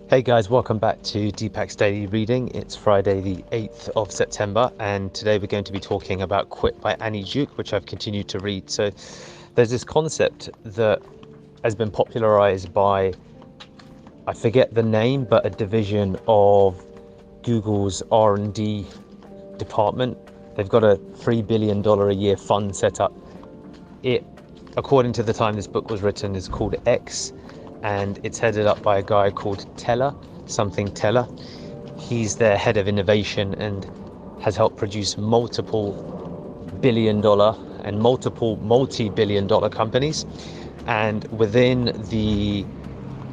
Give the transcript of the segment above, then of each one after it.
Hey guys, welcome back to Deepak's Daily Reading. It's Friday the 8th of September and today we're going to be talking about Quip by Annie Duke, which I've continued to read. So there's this concept that has been popularized by, I forget the name, but a division of Google's R&D department. They've got a $3 billion a year fund set up. It, according to the time this book was written, is called X. And it's headed up by a guy called Teller. He's their head of innovation and has helped produce multiple billion-dollar and multiple multi-billion-dollar companies. And within the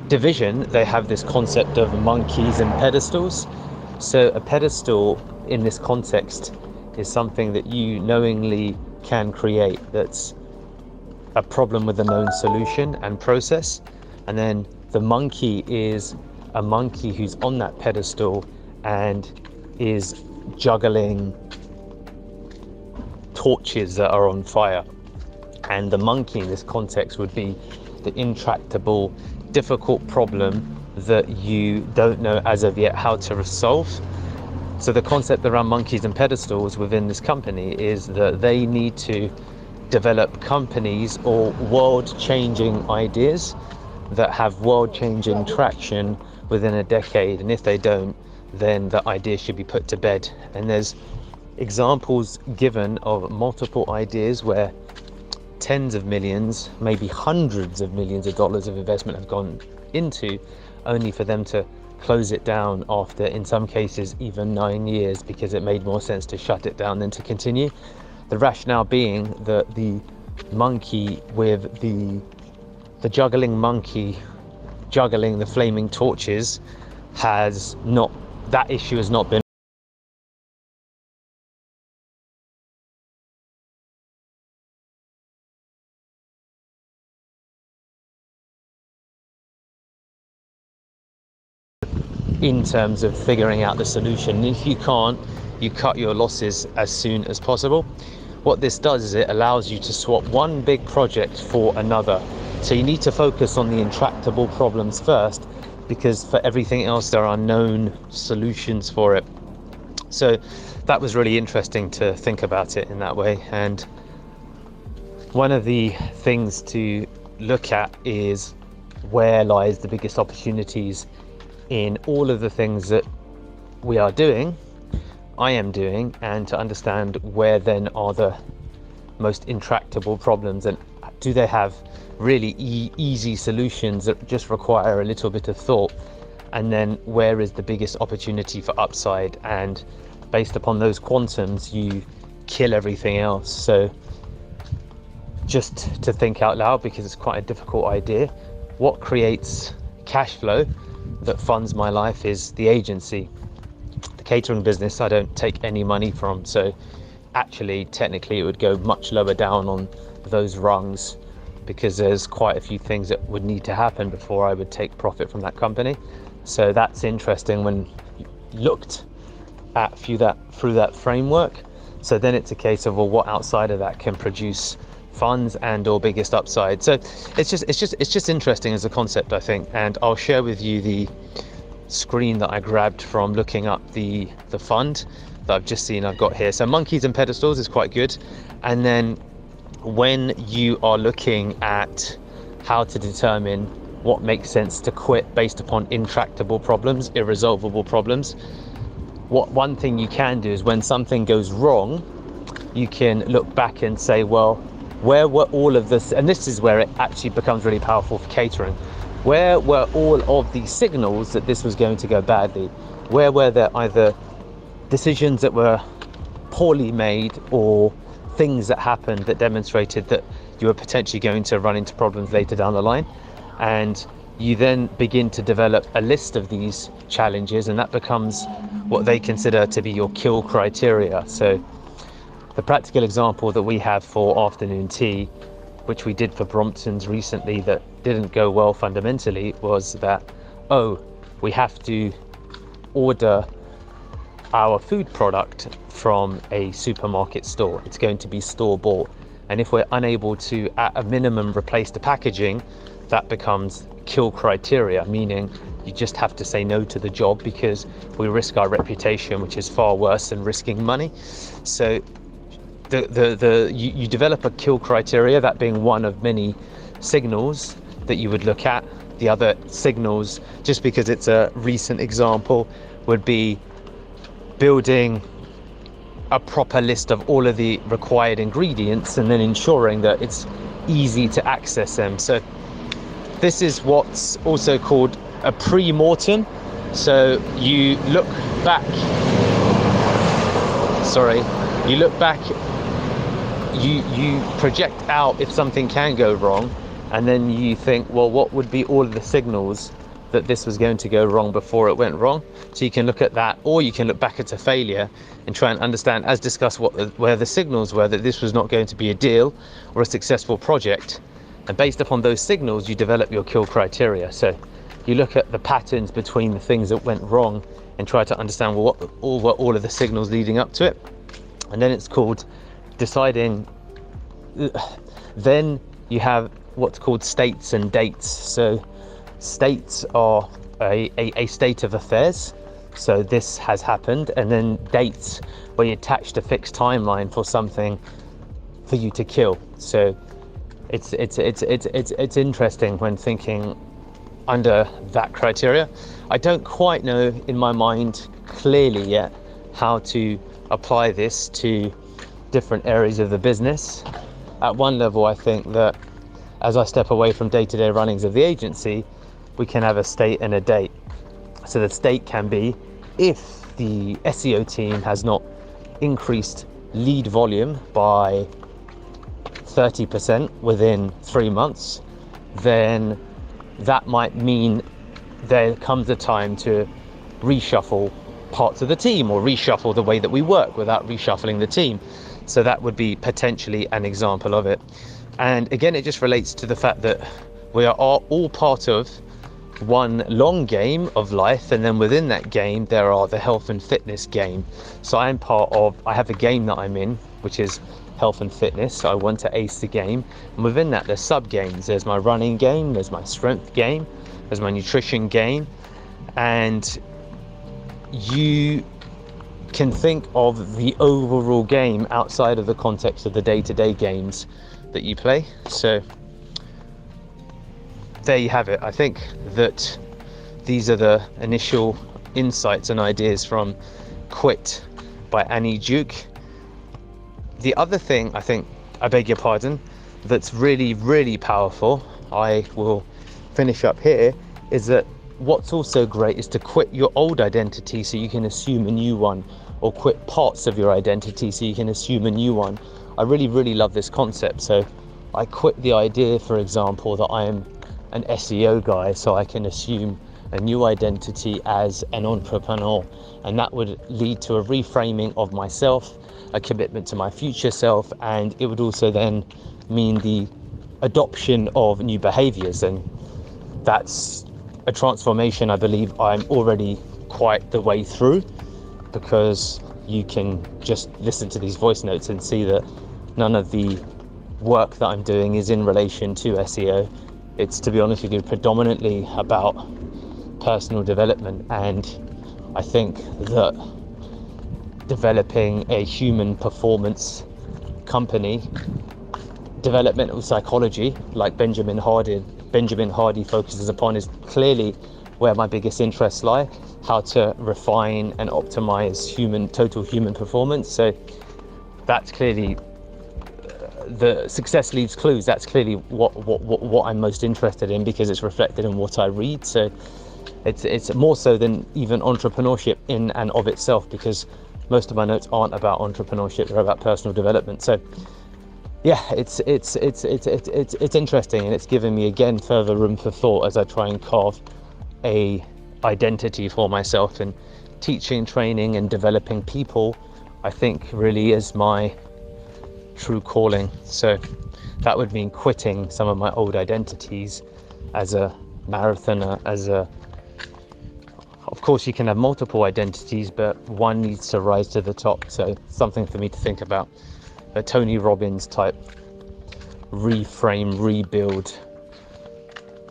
division, they have this concept of monkeys and pedestals. So a pedestal in this context is something that you knowingly can create that's a problem with a known solution and process. And then the monkey is a monkey who's on that pedestal and is juggling torches that are on fire. And the monkey in this context would be the intractable, difficult problem that you don't know as of yet how to solve. So the concept around monkeys and pedestals within this company is that they need to develop companies or world-changing ideas that have world-changing traction within a decade, and if they don't, then the idea should be put to bed. And there's examples given of multiple ideas where tens of millions, maybe hundreds of millions of dollars of investment have gone into, only for them to close it down after, in some cases, even 9 years, because it made more sense to shut it down than to continue. The rationale being that the monkey with the juggling monkey juggling the flaming torches that issue has not been in terms of figuring out the solution. And if you can't, you cut your losses as soon as possible. What this does is it allows you to swap one big project for another. So you need to focus on the intractable problems first, because for everything else there are known solutions for it. So that was really interesting to think about it in that way. And one of the things to look at is where lies the biggest opportunities in all of the things that we are doing, I am doing, and to understand where then are the most intractable problems, and do they have really easy solutions that just require a little bit of thought, and then where is the biggest opportunity for upside, and based upon those quantums you kill everything else. So just to think out loud, because it's quite a difficult idea, what creates cash flow that funds my life is the agency. The catering business I don't take any money from, so actually technically it would go much lower down on those rungs, because there's quite a few things that would need to happen before I would take profit from that company. So that's interesting when you looked at through that framework. So then it's a case of, well, what outside of that can produce funds and or biggest upside. So it's just interesting as a concept, I think. And I'll share with you the screen that I grabbed from looking up the fund that I've just seen I've got here. So monkeys and pedestals is quite good. And then when you are looking at how to determine what makes sense to quit based upon intractable problems, irresolvable problems, one thing you can do is when something goes wrong, you can look back and say, well, where were all of this, and this is where it actually becomes really powerful for catering, where were all of the signals that this was going to go badly? Where were there either decisions that were poorly made or things that happened that demonstrated that you were potentially going to run into problems later down the line? And you then begin to develop a list of these challenges, and that becomes what they consider to be your kill criteria. So the practical example that we have for afternoon tea, which we did for Brompton's recently that didn't go well fundamentally, was that, we have to order our food product from a supermarket store. It's going to be store bought. And if we're unable to, at a minimum, replace the packaging, that becomes kill criteria, meaning you just have to say no to the job because we risk our reputation, which is far worse than risking money. So you develop a kill criteria, that being one of many signals that you would look at. The other signals, just because it's a recent example, would be building a proper list of all of the required ingredients and then ensuring that it's easy to access them. So this is what's also called a pre-mortem. So you look back, you project out if something can go wrong, and then you think, well, what would be all of the signals that this was going to go wrong before it went wrong? So you can look at that, or you can look back at a failure and try and understand, as discussed, where the signals were that this was not going to be a deal or a successful project. And based upon those signals, you develop your kill criteria. So you look at the patterns between the things that went wrong and try to understand what were all of the signals leading up to it. And then it's called deciding. Then you have what's called states and dates. So states are a state of affairs. So this has happened. And then dates, where you attached a fixed timeline for something for you to kill. So it's interesting when thinking under that criteria. I don't quite know in my mind clearly yet how to apply this to different areas of the business. At one level, I think that as I step away from day-to-day runnings of the agency, we can have a state and a date. So the state can be, if the SEO team has not increased lead volume by 30% within 3 months, then that might mean there comes a time to reshuffle parts of the team or reshuffle the way that we work without reshuffling the team. So that would be potentially an example of it. And again, it just relates to the fact that we are all part of one long game of life, and then within that game there are the health and fitness game. So I have a game that I'm in, which is health and fitness. So I want to ace the game, and within that there's sub games. There's my running game, there's my strength game, there's my nutrition game, and you can think of the overall game outside of the context of the day-to-day games that you play. So there you have it. I think that these are the initial insights and ideas from Quit by Annie Duke. The other thing, I beg your pardon, that's really, really powerful, I will finish up here, is that what's also great is to quit your old identity so you can assume a new one, or quit parts of your identity so you can assume a new one. I really, really love this concept. So I quit the idea, for example, that I am an SEO guy so I can assume a new identity as an entrepreneur, and that would lead to a reframing of myself, a commitment to my future self, and it would also then mean the adoption of new behaviors. And that's a transformation I believe I'm already quite the way through, because you can just listen to these voice notes and see that none of the work that I'm doing is in relation to SEO. It's, to be honest with you, predominantly about personal development. And I think that developing a human performance company, developmental psychology, like Benjamin Hardy focuses upon, is clearly where my biggest interests lie. How to refine and optimize total human performance. So that's clearly the success leaves clues. That's clearly what I'm most interested in, because it's reflected in what I read. So it's more so than even entrepreneurship in and of itself, because most of my notes aren't about entrepreneurship, they're about personal development. So yeah, it's interesting, and it's given me again further room for thought as I try and carve a identity for myself. And teaching, training and developing people, I think, really is my true calling. So that would mean quitting some of my old identities as a marathoner, of course you can have multiple identities, but one needs to rise to the top. So something for me to think about, a Tony Robbins type reframe, rebuild.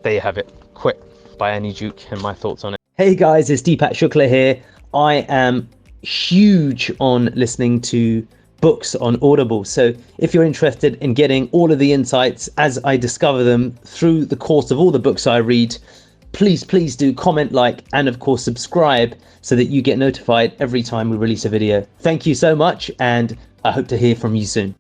There you have it. Quit. by Annie Duke and my thoughts on it. Hey guys, it's Deepak Shukla here. I am huge on listening to books on Audible. So if you're interested in getting all of the insights as I discover them through the course of all the books I read, please do comment, like, and of course subscribe so that you get notified every time we release a video. Thank you so much, and I hope to hear from you soon.